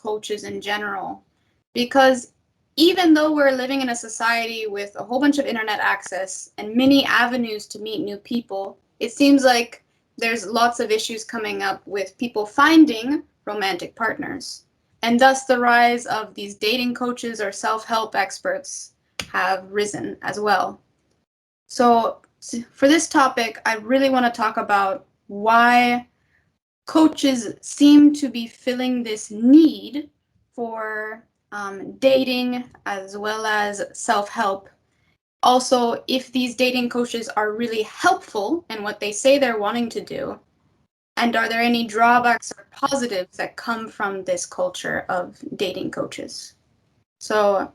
coaches in general, because even though we're living in a society with a whole bunch of internet access and many avenues to meet new people, it seems like there's lots of issues coming up with people finding romantic partners. And thus the rise of these dating coaches or self-help experts have risen as well. So for this topic, I really want to talk about why coaches seem to be filling this need for dating as well as self-help. Also, if these dating coaches are really helpful in what they say they're wanting to do, and are there any drawbacks or positives that come from this culture of dating coaches? So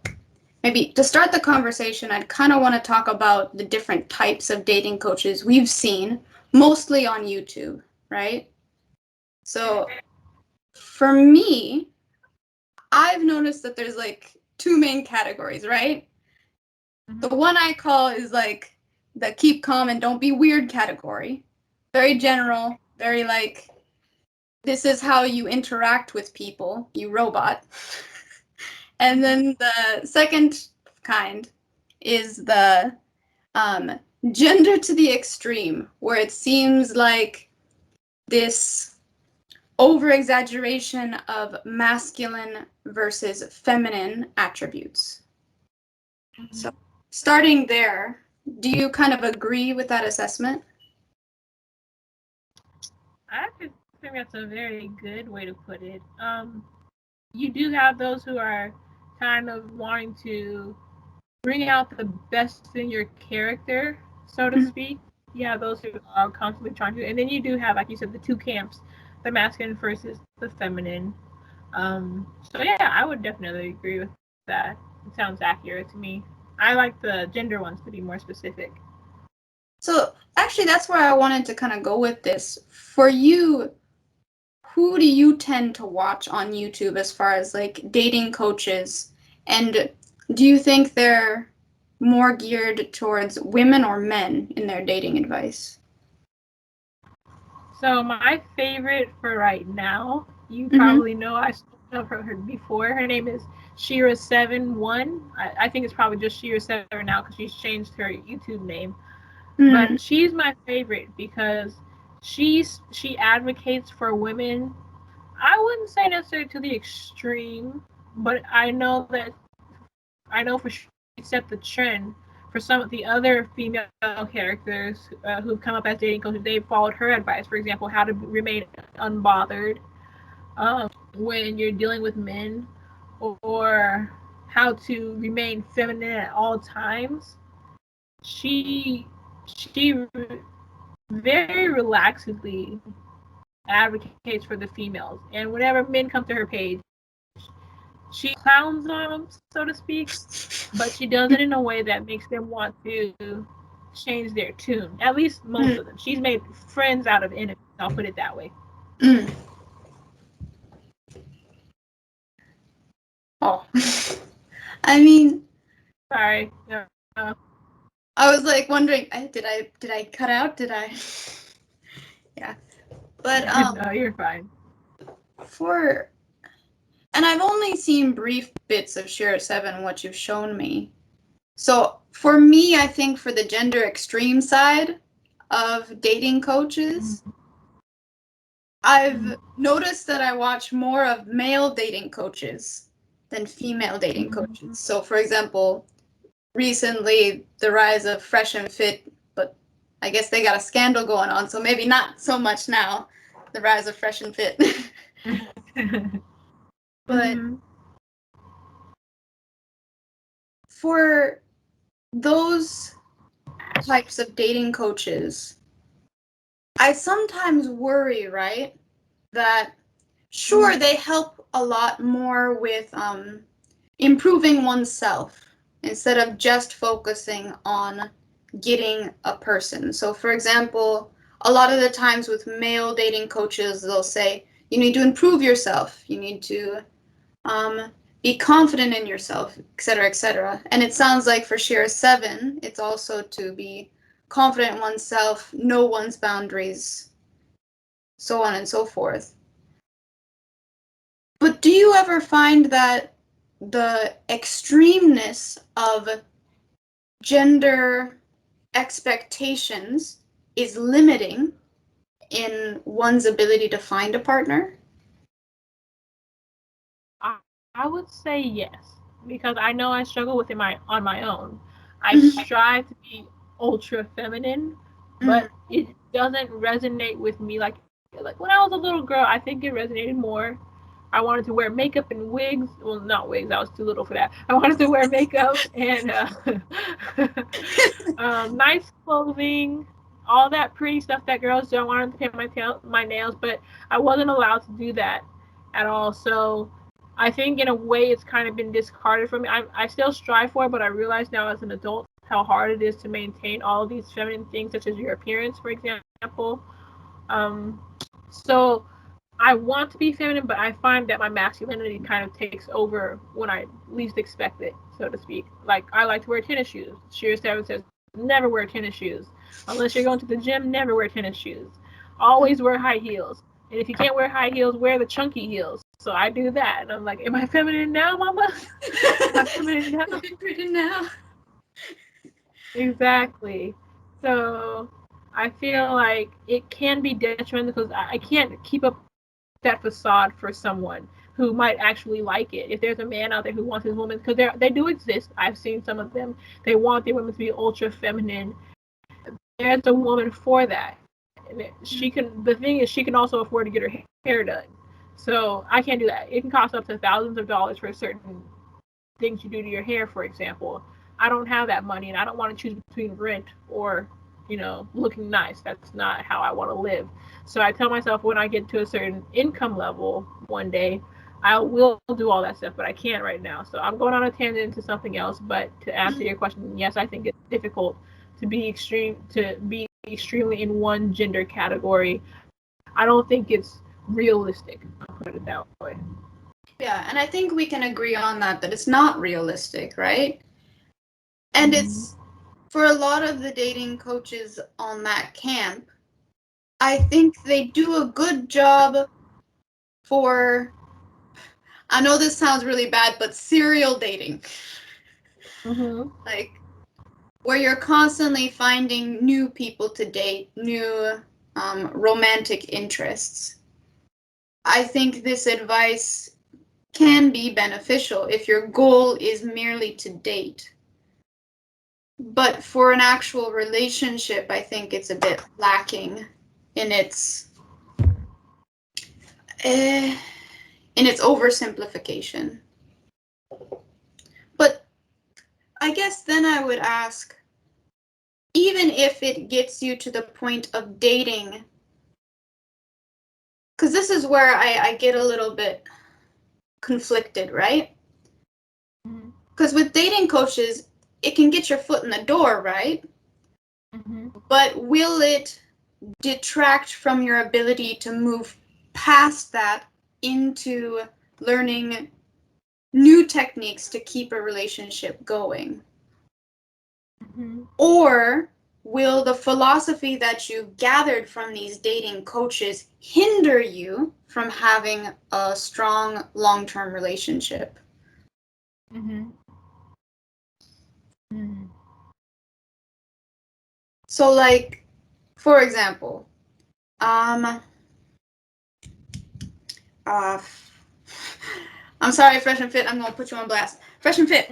maybe to start the conversation, I'd kind of want to talk about the different types of dating coaches we've seen, mostly on YouTube, right? So for me, I've noticed that there's like two main categories, right? The one I call is like the keep calm and don't be weird category. Very general, very like, this is how you interact with people, you robot. And then the second kind is the gender to the extreme, where it seems like this over-exaggeration of masculine versus feminine attributes. So starting there, do you kind of agree with that assessment? I think that's a very good way to put it. You do have those who are kind of wanting to bring out the best in your character, so to speak. You have those who are constantly trying to, and then you do have, like you said, the two camps, the masculine versus the feminine. So yeah, I would definitely agree with that. It sounds accurate to me. I like the gender ones to be more specific. So actually, that's where I wanted to kind of go with this. For you, who do you tend to watch on YouTube as far as like dating coaches? And do you think they're more geared towards women or men in their dating advice? So my favorite for right now, you probably know I spoke of her before. Her name is Shira71. I think it's probably just Shira7 now because she's changed her YouTube name. But she's my favorite because she advocates for women. I wouldn't say necessarily to the extreme, but I know for sure she set the trend for some of the other female characters who've come up as dating coaches. They followed her advice, for example, how to remain unbothered when you're dealing with men, or how to remain feminine at all times. She very relaxedly advocates for the females, and whenever men come to her page, she clowns on them, so to speak, but she does it in a way that makes them want to change their tune. At least most of them. She's made friends out of enemies. I'll put it that way. Oh, I mean, sorry. I was like wondering, did I cut out? Did I? Yeah, but no, you're fine. And I've only seen brief bits of Shira7, what you've shown me. So for me, I think for the gender extreme side of dating coaches, I've noticed that I watch more of male dating coaches than female dating coaches. So for example, recently the rise of Fresh and Fit, but I guess they got a scandal going on, so maybe not so much now, the rise of Fresh and Fit. But for those types of dating coaches, I sometimes worry, right, that sure, they help a lot more with improving oneself instead of just focusing on getting a person. So for example, a lot of the times with male dating coaches, they'll say, you need to improve yourself, you need to be confident in yourself, etc., etc. And it sounds like for Shira7, it's also to be confident in oneself, know one's boundaries, so on and so forth. But do you ever find that the extremeness of gender expectations is limiting in one's ability to find a partner? I would say yes, because I know I struggle with it on my own. I Mhm. strive to be ultra feminine, but it doesn't resonate with me like when I was a little girl. I think it resonated more. I wanted to wear makeup and wigs. Well, not wigs. I was too little for that. I wanted to wear makeup and nice clothing, all that pretty stuff that girls do. I wanted to paint my nails, but I wasn't allowed to do that at all. So I think in a way it's kind of been discarded from me. I still strive for it, but I realize now as an adult how hard it is to maintain all of these feminine things, such as your appearance, for example. Um, so I want to be feminine, but I find that my masculinity kind of takes over when I least expect it, so to speak. Like, I like to wear tennis shoes. Sheer 7 says, never wear tennis shoes. Unless you're going to the gym, never wear tennis shoes. Always wear high heels. And if you can't wear high heels, wear the chunky heels. So I do that. And I'm like, am I feminine now, mama? Am I feminine now? Pretty now. Exactly. So I feel like it can be detrimental because I can't keep up that facade for someone who might actually like it. If there's a man out there who wants his woman, because they do exist. I've seen some of them. They want their women to be ultra feminine. There's a woman for that. And she can. The thing is, she can also afford to get her hair done. So I can't do that. It can cost up to thousands of dollars for certain things you do to your hair, for example. I don't have that money, and I don't want to choose between rent or, looking nice. That's not how I want to live. So I tell myself when I get to a certain income level one day, I will do all that stuff, but I can't right now. So I'm going on a tangent into something else. But to answer your question, yes, I think it's difficult to be extremely in one gender category. I don't think it's realistic. I'll put it that way. Yeah, and I think we can agree on that it's not realistic, right? And it's for a lot of the dating coaches on that camp, I think they do a good job for, I know this sounds really bad, but serial dating. Like, where you're constantly finding new people to date, new romantic interests. I think this advice can be beneficial if your goal is merely to date. But for an actual relationship, I think it's a bit lacking in its oversimplification. But I guess then I would ask, even if it gets you to the point of dating, because this is where I get a little bit conflicted, right? Because with dating coaches, it can get your foot in the door, right? But will it detract from your ability to move past that into learning new techniques to keep a relationship going? Or will the philosophy that you've gathered from these dating coaches hinder you from having a strong long-term relationship? So, like, for example, I'm sorry, Fresh and Fit, I'm gonna put you on blast. Fresh and Fit.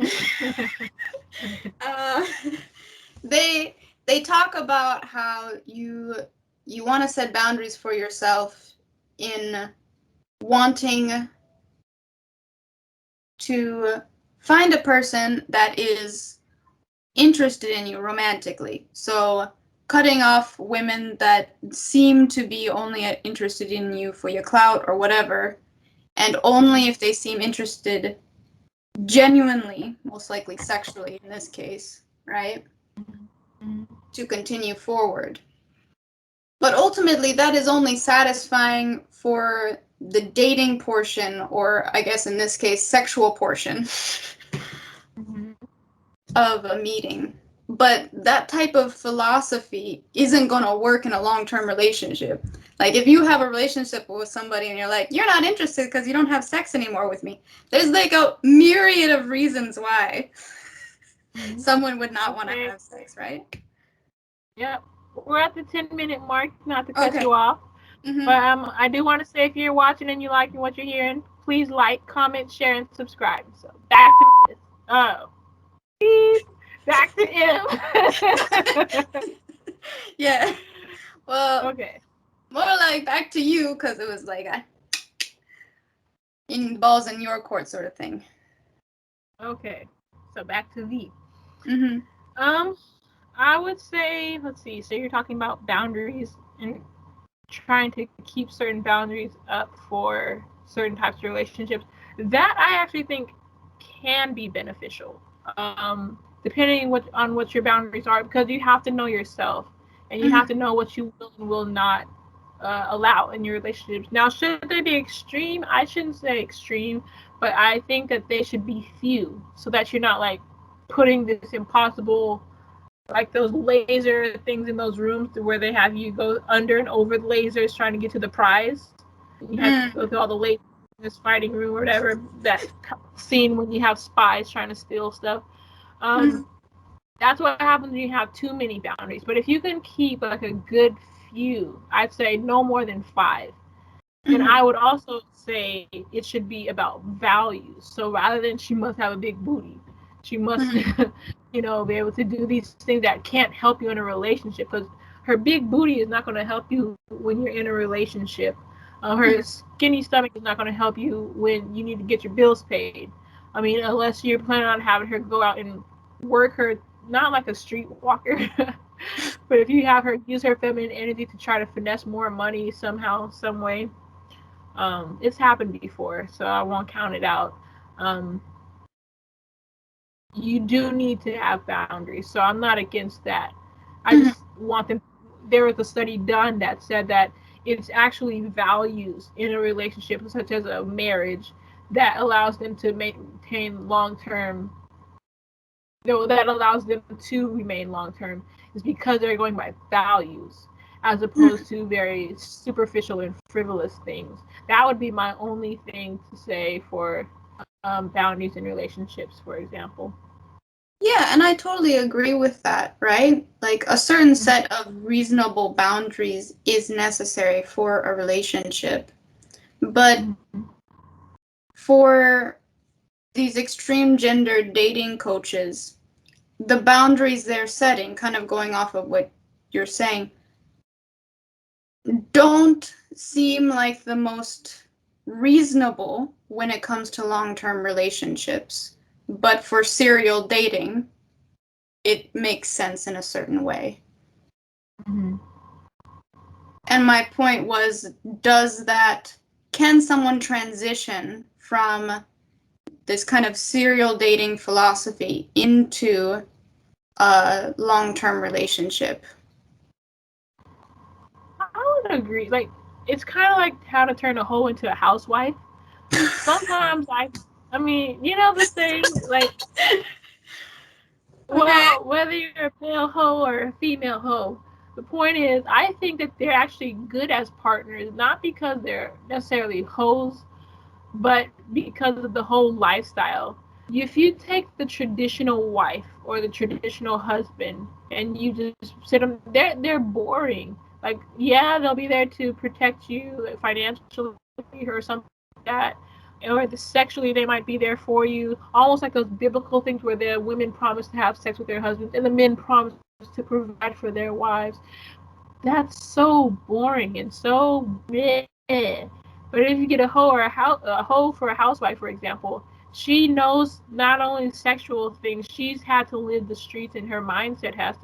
They talk about how you want to set boundaries for yourself in wanting to find a person that is interested in you romantically. So cutting off women that seem to be only interested in you for your clout or whatever, and only if they seem interested genuinely, most likely sexually in this case, right? To continue forward. But ultimately, that is only satisfying for the dating portion, or I guess in this case, sexual portion of a meeting. But that type of philosophy isn't going to work in a long-term relationship. Like, if you have a relationship with somebody and you're like, you're not interested because you don't have sex anymore with me, there's like a myriad of reasons why someone would not want to have sex, right? Yep. We're at the 10-minute mark, not to cut Okay. you off. Mm-hmm. But I do want to say, if you're watching and you liking what you're hearing, please like, comment, share, and subscribe. So back to this. Back to M. Yeah. Well, Okay. more like back to you, because it was like in balls in your court sort of thing. Okay. So back to V. Mm-hmm. I would say, let's see. So you're talking about boundaries and trying to keep certain boundaries up for certain types of relationships. That I actually think can be beneficial, depending on what your boundaries are, because you have to know yourself and you have to know what you will and will not allow in your relationships. Now, should they be extreme? I shouldn't say extreme, but I think that they should be few, so that you're not like putting this impossible, like those laser things in those rooms where they have you go under and over the lasers trying to get to the prize. You have to go through all the lasers in this fighting room or whatever, that scene when you have spies trying to steal stuff. That's what happens when you have too many boundaries. But if you can keep like a good few, I'd say no more than 5. And I would also say it should be about values. So rather than she must have a big booty, she must, be able to do these things that can't help you in a relationship. Because her big booty is not going to help you when you're in a relationship. Her skinny stomach is not going to help you when you need to get your bills paid. I mean, unless you're planning on having her go out and work her, not like a streetwalker, but if you have her use her feminine energy to try to finesse more money somehow, some way. It's happened before, so I won't count it out. You do need to have boundaries, so I'm not against that. I just want them. There was a study done that said that it's actually values in a relationship, such as a marriage, that allows them to maintain long-term. That allows them to remain long-term is because they're going by values, as opposed to very superficial and frivolous things. That would be my only thing to say for boundaries in relationships, for example. Yeah, and I totally agree with that, right? Like, a certain set of reasonable boundaries is necessary for a relationship. But for these extreme gender dating coaches, the boundaries they're setting, kind of going off of what you're saying, don't seem like the most reasonable when it comes to long-term relationships. But for serial dating, it makes sense in a certain way. And my point was, can someone transition from this kind of serial dating philosophy into a long-term relationship? I would agree. Like, it's kind of like how to turn a hoe into a housewife. Sometimes I mean, the thing, like, well, whether you're a male hoe or a female hoe, the point is, I think that they're actually good as partners, not because they're necessarily hoes, but because of the whole lifestyle. If you take the traditional wife or the traditional husband and you just sit them, they're boring. Like, yeah, they'll be there to protect you financially or something like that, or sexually they might be there for you, almost like those biblical things where the women promise to have sex with their husbands and the men promise to provide for their wives. That's so boring and so meh. But if you get a hoe or a hoe for a housewife, for example, she knows not only sexual things, she's had to live the streets, and her mindset has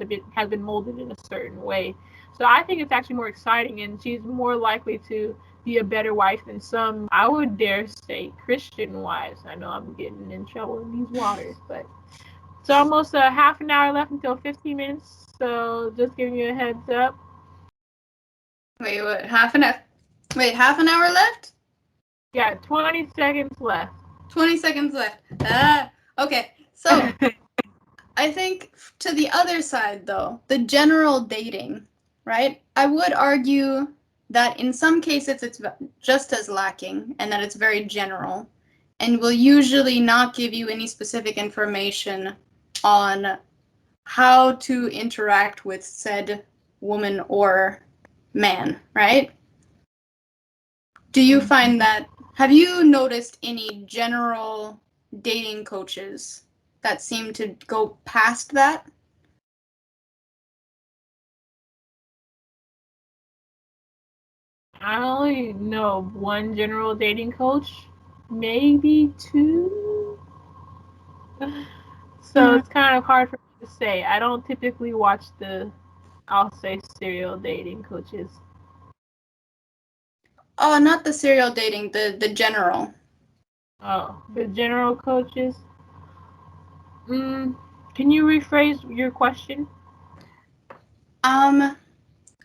been molded in a certain way. So I think it's actually more exciting, and she's more likely to be a better wife than some, I would dare say, Christian wives. I know I'm getting in trouble in these waters, but it's almost a half an hour left until 15 minutes. So just giving you a heads up. Wait, what? Half an hour left? Yeah, 20 seconds left. 20 seconds left. Okay. So I think to the other side, though, the general dating, right? I would argue that in some cases it's just as lacking and that it's very general and will usually not give you any specific information on how to interact with said woman or man, right? Do you find that, have you noticed any general dating coaches that seem to go past that? I only know one general dating coach, maybe two. So it's kind of hard for me to say. I don't typically watch I'll say, serial dating coaches. Oh, not the serial dating, the general. Oh, the general coaches. Can you rephrase your question?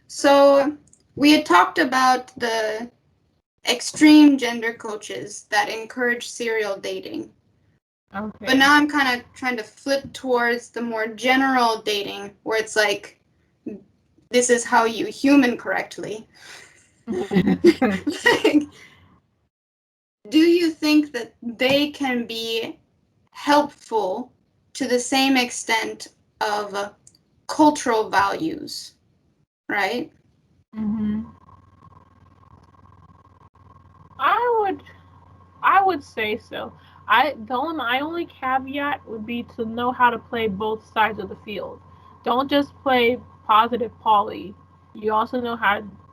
So we had talked about the extreme gender coaches that encourage serial dating. Okay. But now I'm kind of trying to flip towards the more general dating where it's like, this is how you human correctly. Like, do you think that they can be helpful to the same extent of cultural values, right? Mm-hmm. I would say so. My only caveat would be to know how to play both sides of the field. Don't just play positive Polly. You also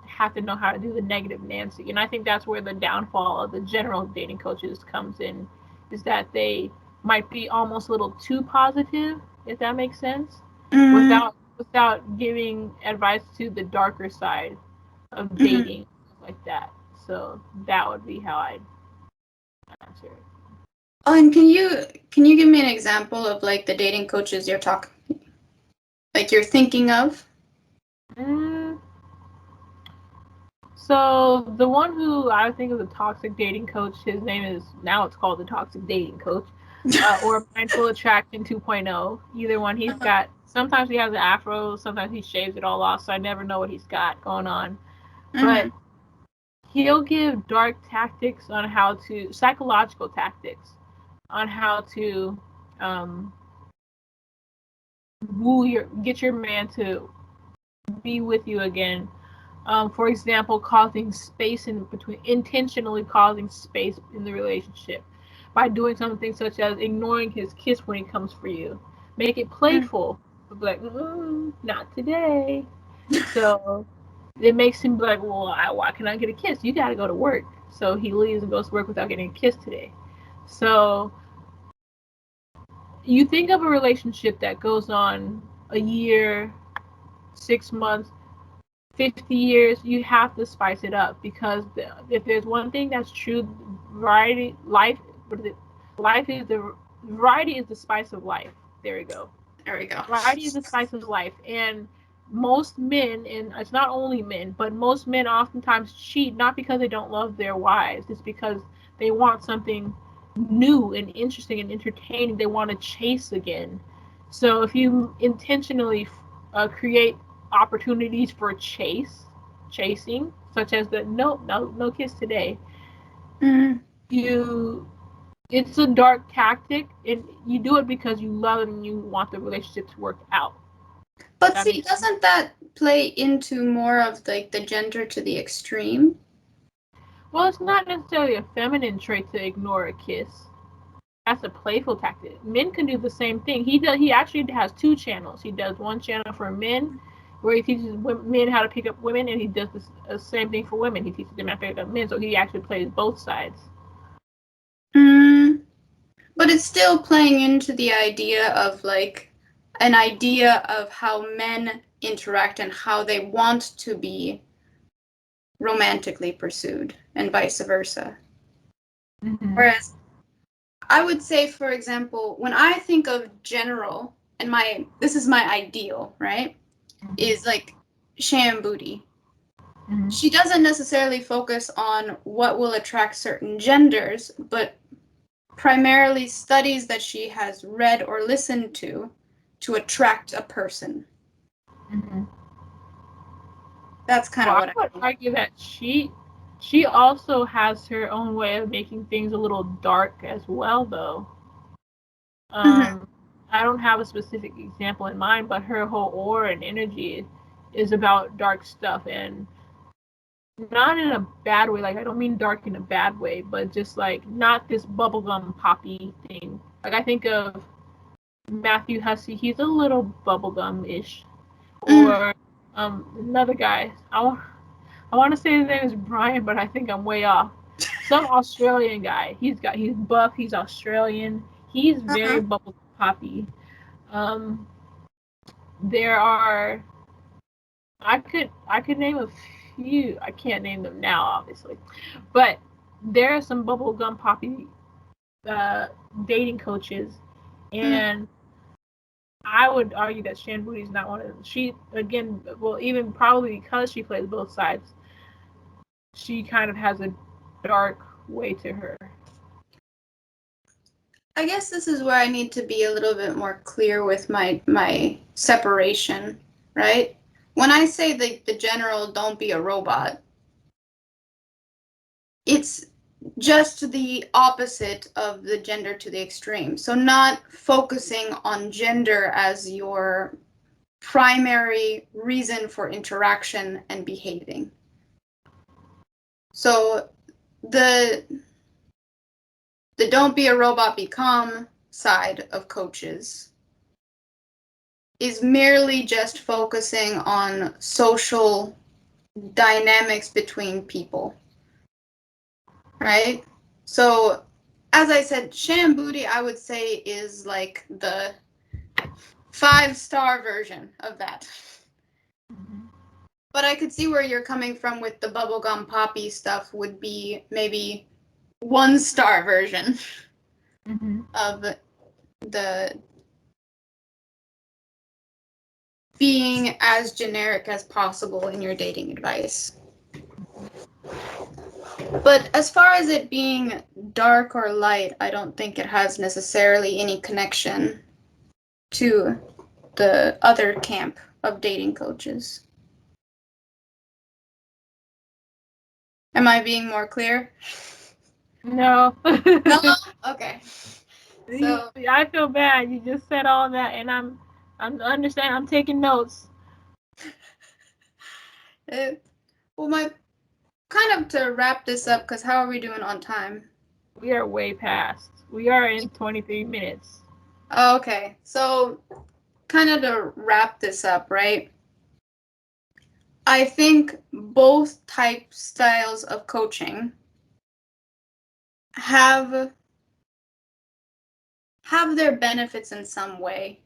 have to know how to do the negative Nancy. And I think that's where the downfall of the general dating coaches comes in, is that they might be almost a little too positive, if that makes sense, without giving advice to the darker side of dating, like that. So that would be how I'd answer it. Oh, and can you give me an example of like the dating coaches you're thinking of? Mm, so the one who I think is a toxic dating coach, his name is, now it's called the Toxic Dating Coach, or Mindful Attraction 2.0. Either one. He's got, sometimes he has an afro, sometimes he shaves it all off, so I never know what he's got going on. But he'll give dark tactics on how to, psychological tactics on how to get your man to be with you again. For example, causing space in between, intentionally causing space in the relationship by doing something such as ignoring his kiss when he comes for you. Make it playful, like, not today. So it makes him be like, well, why can I get a kiss? You got to go to work. So he leaves and goes to work without getting a kiss today. So you think of a relationship that goes on a year, 6 months, 50 years, you have to spice it up, because if there's one thing that's true, variety, life is the variety is the spice of life. There we go. There we go. Variety is the spice of life. And most men, and it's not only men, but most men oftentimes cheat, not because they don't love their wives, it's because they want something new and interesting and entertaining. They want to chase again. So if you intentionally create opportunities for chasing, such as the no kiss today, you it's a dark tactic, and you do it because you love it and you want the relationship to work out. But see, doesn't that play into more of like the gender to the extreme? Well, it's not necessarily a feminine trait to ignore a kiss. That's a playful tactic. Men can do the same thing. He actually has two channels. He does one channel for men, where he teaches men how to pick up women, and he does the same thing for women. He teaches them how to pick up men. So he actually plays both sides. But it's still playing into the idea of like an idea of how men interact and how they want to be romantically pursued and vice versa. Whereas I would say, for example, when I think of general, and this is my ideal, right, is like Sham Booty. She doesn't necessarily focus on what will attract certain genders, but primarily studies that she has read or listened to to attract a person. Mm-hmm. That's kind of what I would argue that she also has her own way of making things a little dark as well, though. I don't have a specific example in mind, but her whole aura and energy is about dark stuff, and not in a bad way. Like, I don't mean dark in a bad way, but just like not this bubblegum poppy thing. Like, I think of Matthew Hussey, he's a little bubblegum-ish. Or another guy, I want to say his name is Brian, but I think I'm way off. Some Australian guy. He's buff, he's Australian. He's very bubble poppy. There are I could name a few. I can't name them now, obviously, but there are some bubblegum poppy dating coaches, and I would argue that Shan Boody is not one of them. She, again, well, even probably because she plays both sides, she kind of has a dark way to her. I guess this is where I need to be a little bit more clear with my separation, right? When I say the general don't be a robot, it's just the opposite of the gender to the extreme. So not focusing on gender as your primary reason for interaction and behaving. So the don't be a robot, become side of coaches is merely just focusing on social dynamics between people, right? So as I said, Shan Boody, I would say, is like the 5-star version of that. But I could see where you're coming from with the bubblegum poppy stuff would be maybe 1-star version of the being as generic as possible in your dating advice. But as far as it being dark or light, I don't think it has necessarily any connection to the other camp of dating coaches. Am I being more clear? No. No? Okay. So I feel bad. You just said all that, and I'm understand. I'm taking notes. Well, my kind of to wrap this up, because how are we doing on time? We are way past. We are in 23 minutes. Okay, so kind of to wrap this up, right? I think both styles of coaching have their benefits in some way.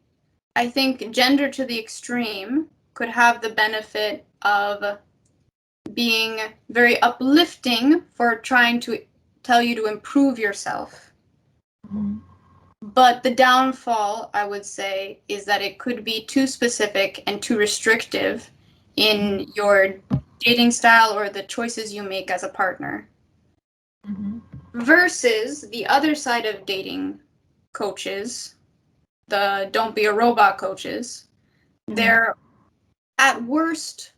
I think gender to the extreme could have the benefit of being very uplifting for trying to tell you to improve yourself. But the downfall, I would say, is that it could be too specific and too restrictive in your dating style or the choices you make as a partner. Versus the other side of dating coaches, the don't be a robot coaches, they're at worst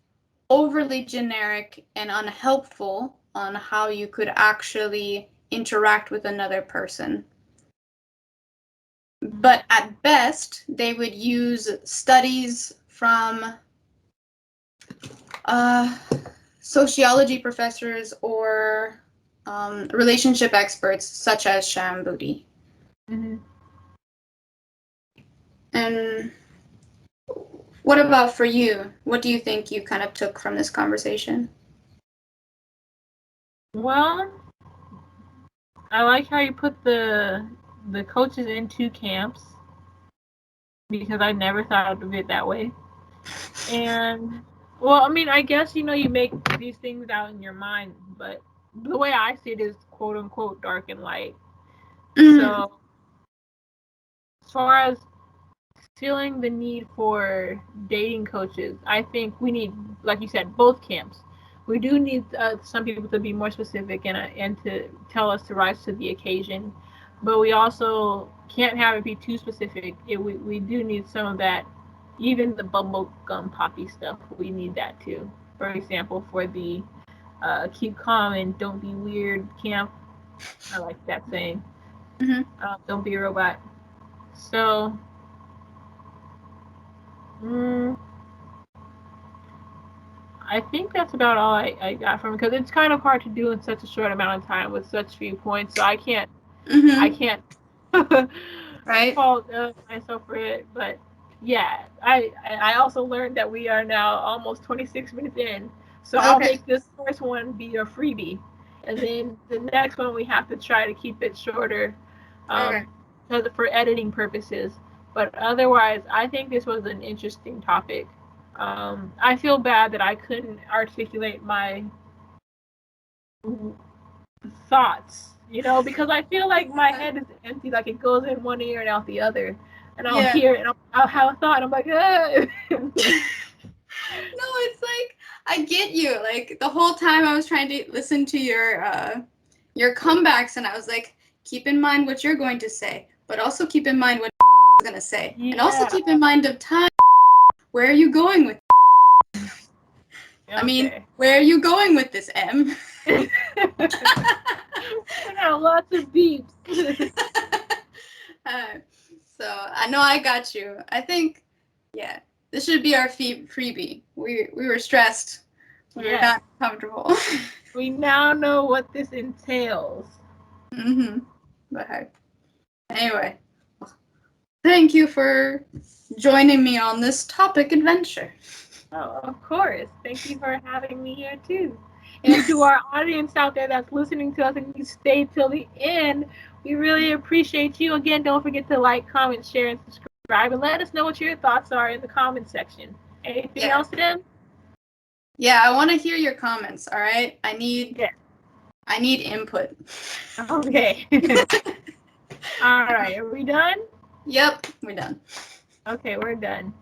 overly generic and unhelpful on how you could actually interact with another person. But at best, they would use studies from sociology professors or relationship experts such as Shan Boody. And what about for you? What do you think you kind of took from this conversation? Well, I like how you put the coaches in 2 camps, because I never thought of it that way. And well, I mean, I guess, you make these things out in your mind, but the way I see it is quote unquote dark and light. So as far as feeling the need for dating coaches, I think we need, like you said, both camps. We do need some people to be more specific and to tell us to rise to the occasion, but we also can't have it be too specific. We do need some of that. Even the bubblegum poppy stuff, we need that too. For example, for the keep calm and don't be weird camp. I like that saying. Mm-hmm. Don't be a robot. So, I think that's about all I got from it, because it's kind of hard to do in such a short amount of time with such few points. So I can't Right. fault myself for it. But yeah, I also learned that we are now almost 26 minutes in. So I'll make this first one be a freebie, and then the next one we have to try to keep it shorter, for editing purposes. But otherwise, I think this was an interesting topic. I feel bad that I couldn't articulate my thoughts, because I feel like my head is empty, like it goes in one ear and out the other, and I'll hear it and I'll have a thought and I'm like, no, it's like, I get you. Like the whole time I was trying to listen to your comebacks, and I was like, keep in mind what you're going to say, but also keep in mind what is going to say, and also keep in mind of time. Where are you going with? I mean, where are you going with this, M? We got lots of beeps. So I know I got you. I think, this should be our freebie. We were stressed. We were not comfortable. We now know what this entails. But anyway, thank you for joining me on this topic adventure. Oh, of course. Thank you for having me here too. And to our audience out there that's listening to us and you stayed till the end, we really appreciate you. Again, don't forget to like, comment, share, and subscribe, and let us know what your thoughts are in the comment section. Anything else, Tim? Yeah, I want to hear your comments. All right, I need input. Okay. All right, are we done? Yep, we're done. Okay, we're done.